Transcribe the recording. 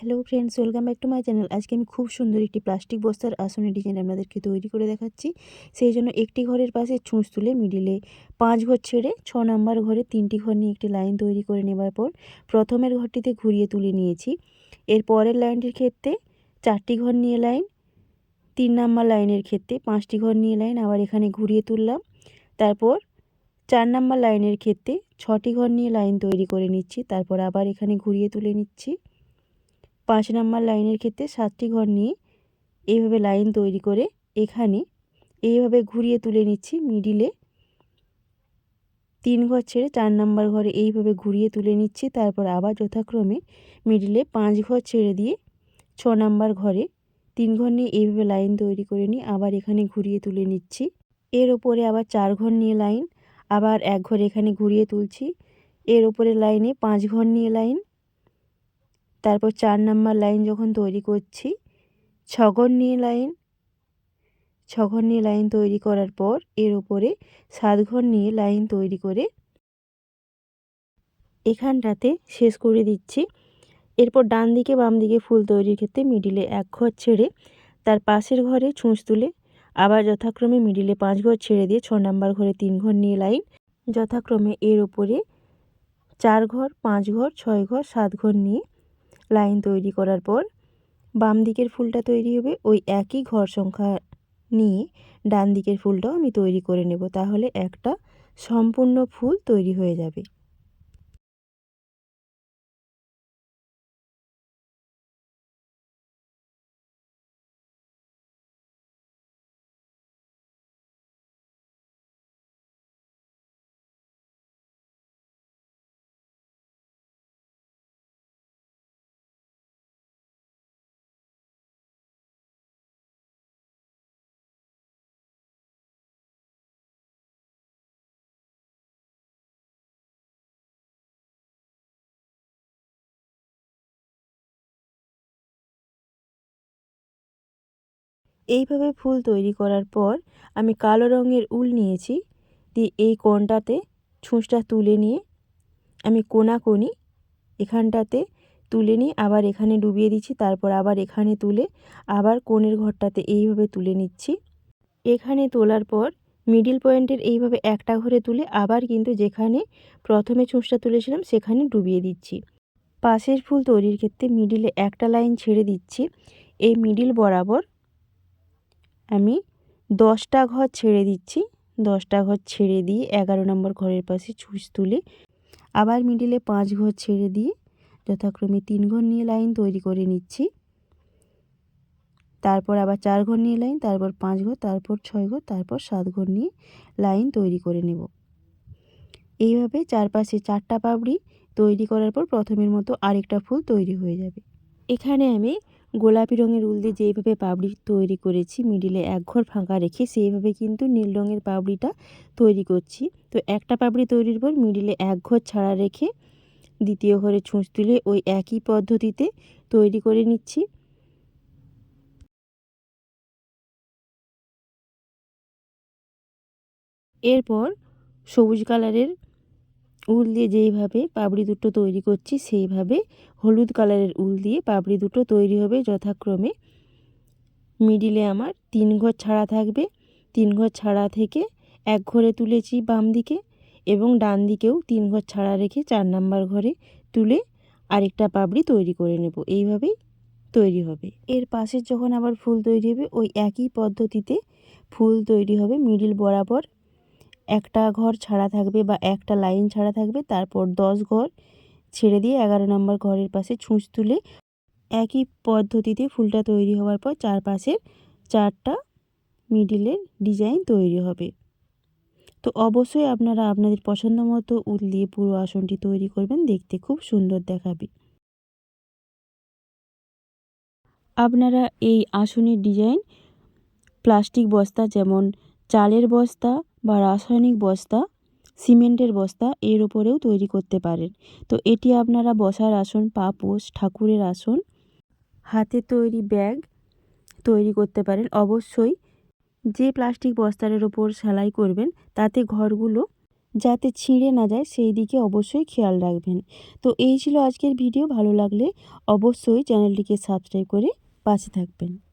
Hello friends, welcome back to my channel. আজকে আমি খুব সুন্দর একটি প্লাস্টিক বস্তার আসনের ডিজাইন আপনাদেরকে তৈরি করে দেখাচ্ছি। সেই জন্য একটি ঘরের পাশে ছুঁচ তুলে মিডিলে 5 ঘর ছেড়ে 6 নাম্বার ঘরে 3টি ঘর নিয়ে একটি লাইন তৈরি করে নেবার পর প্রথমের ঘরটিতে ঘুরিয়ে তুলে নিয়েছি। এর পরের লাইনটির ক্ষেত্রে 4টি ঘর নিয়ে লাইন, 3 নাম্বার লাইনের ক্ষেত্রে 5টি ঘর নিয়ে লাইন আবার এখানে ঘুরিয়ে তুললাম। তারপর 4 নাম্বার লাইনের ক্ষেত্রে 6টি ঘর নিয়ে লাইন তৈরি করে নিচ্ছি। তারপর আবার এখানে ঘুরিয়ে তুলে নিচ্ছি। 5 নাম্বার লাইনের ক্ষেত্রে 7টি ঘর নিয়ে এইভাবে লাইন তৈরি করে এখানে এইভাবে ঘুরিয়ে তুলে নিচ্ছি। মিডিলে 3 ঘর ছেড়ে 4 নাম্বার ঘরে এইভাবে ঘুরিয়ে তুলে নিচ্ছি। তারপর আবার যথাক্রমে মিডিলে 5 ঘর ছেড়ে দিয়ে 6 নাম্বার ঘরে 3 ঘর নিয়ে এইভাবে লাইন তৈরি করে নিয়ে আবার এখানে ঘুরিয়ে তুলে নিচ্ছি। এর ওপরে আবার 4 ঘর নিয়ে লাইন, আবার 1 ঘর এখানে ঘুরিয়ে তুলছি। এর ওপরে লাইনে 5 ঘর নিয়ে লাইন, তারপর 4 নাম্বার লাইন যখন তৈরি করছি 6 ঘর নিয়ে লাইন, 6 ঘর নিয়ে লাইন তৈরি করার পর এর ওপরে 7 ঘর নিয়ে লাইন তৈরি করে এখানটাতে শেষ করে দিচ্ছি। এরপর ডান দিকে বাম দিকে ফুল তৈরির ক্ষেত্রে মিডিলে 1 ঘর ছেড়ে তার পাশের ঘরে ছুঁচ তুলে আবার যথাক্রমে মিডিলে 5 ঘর ছেড়ে দিয়ে 6 নাম্বার ঘরে 3 ঘর নিয়ে লাইন, যথাক্রমে এর ওপরে 4 ঘর, 5 ঘর, 6 ঘর, 7 ঘর নিয়ে লাইন তৈরি করার পর বাম দিকের ফুলটা তৈরি হবে ওই একই ঘর সংখ্যা নিয়ে ডান দিকের ফুলটাও আমি তৈরি করে নেব, তাহলে একটা সম্পূর্ণ ফুল তৈরি হয়ে যাবে। এইভাবে ফুল তৈরি করার পর আমি কালো রঙের উল নিয়েছি, দিয়ে এই কোণটাতে ছুঁচটা তুলে নিয়ে আমি কোণাকোণি এখানটাতে তুলে নিয়ে আবার এখানে ডুবিয়ে দিচ্ছি। তারপর আবার এখানে তুলে আবার কোণের ঘরটাতে এইভাবে তুলে নিচ্ছি। এখানে তোলার পর মিডিল পয়েন্টের এইভাবে একটা ঘরে তুলে আবার কিন্তু যেখানে প্রথমে ছুঁচটা তুলেছিলাম সেখানে ডুবিয়ে দিচ্ছি। পাশের ফুল তৈরির ক্ষেত্রে মিডিলে একটা লাইন ছেড়ে দিচ্ছি। এই মিডিল বরাবর আমি 10টা ঘর ছেড়ে দিচ্ছি। 10টা ঘর ছেড়ে দিয়ে 11 নম্বর ঘরের পাশে ছুঁচ তুলে আবার মিডিলে 5 ঘর ছেড়ে দিয়ে যথাক্রমে 3 ঘর নিয়ে লাইন তৈরি করে নিচ্ছি। তারপর আবার 4 ঘর নিয়ে লাইন, তারপর 5 ঘর, তারপর 6 ঘর, তারপর 7 ঘর নিয়ে লাইন তৈরি করে নেব। এইভাবে চারপাশে 4টা পাপড়ি তৈরি করার পর প্রথমের মতো আরেকটা ফুল তৈরি হয়ে যাবে। এখানে আমি গোলাপি রঙের উল দিয়ে যেইভাবে পাপড়ি তৈরি করেছি মিডিলে 1 ঘর ফাঁকা রেখে, সেইভাবে কিন্তু নীল রঙের পাপড়িটা তৈরি করছি। তো একটা পাপড়ি তৈরির পর মিডিলে 1 ঘর ছাড়া রেখে দ্বিতীয় ঘরে ছুঁচ তুলে ওই একই পদ্ধতিতে তৈরি করে নিচ্ছি। এরপর সবুজ কালারের উল দিয়ে যেইভাবে পাপড়ি দুটো তৈরি করছি সেইভাবে হলুদ কালারের উল দিয়ে পাপড়ি দুটো তৈরি হবে। যথাক্রমে মিডিলে আমার 3 ঘর ছাড়া থাকবে, 3 ঘর ছাড়া থেকে 1 ঘরে তুলেছি বাম দিকে এবং ডান দিকেও 3 ঘর ছাড়া রেখে 4 নাম্বার ঘরে তুলে আরেকটা পাপড়ি তৈরি করে নেব। এইভাবেই তৈরি হবে। এর পাশে যখন আবার ফুল তৈরি হবে ওই একই পদ্ধতিতে ফুল তৈরি হবে। মিডিল বরাবর একটা ঘর ছাড়া থাকবে বা একটা লাইন ছাড়া থাকবে, তারপর 10 ঘর ছেড়ে দিয়ে 11 নম্বর ঘরের পাশে ছুঁচ তুলে একই পদ্ধতিতে ফুলটা তৈরি হওয়ার পর চারপাশের 4টা মিডিলের ডিজাইন তৈরি হবে। তো অবশ্যই আপনারা আপনাদের পছন্দ মতো উল দিয়ে পুরো আসনটি তৈরি করবেন, দেখতে খুব সুন্দর দেখাবে। আপনারা এই আসনের ডিজাইন প্লাস্টিক বস্তা যেমন চালের বস্তা বা রাসায়নিক বস্তা, সিমেন্টের বস্তা এর উপরেও তৈরি করতে পারেন। তো এটি আপনারা বসার আসন, পাপোশ, ঠাকুরের আসন, হাতে তৈরি ব্যাগ তৈরি করতে পারেন। অবশ্যই যে প্লাস্টিক বস্তার ওপর সেলাই করবেন তাতে ঘরগুলো যাতে ছিঁড়ে না যায় সেই দিকে অবশ্যই খেয়াল রাখবেন। তো এই ছিল আজকের ভিডিও। ভালো লাগলে অবশ্যই চ্যানেলটিকে সাবস্ক্রাইব করে পাশে থাকবেন।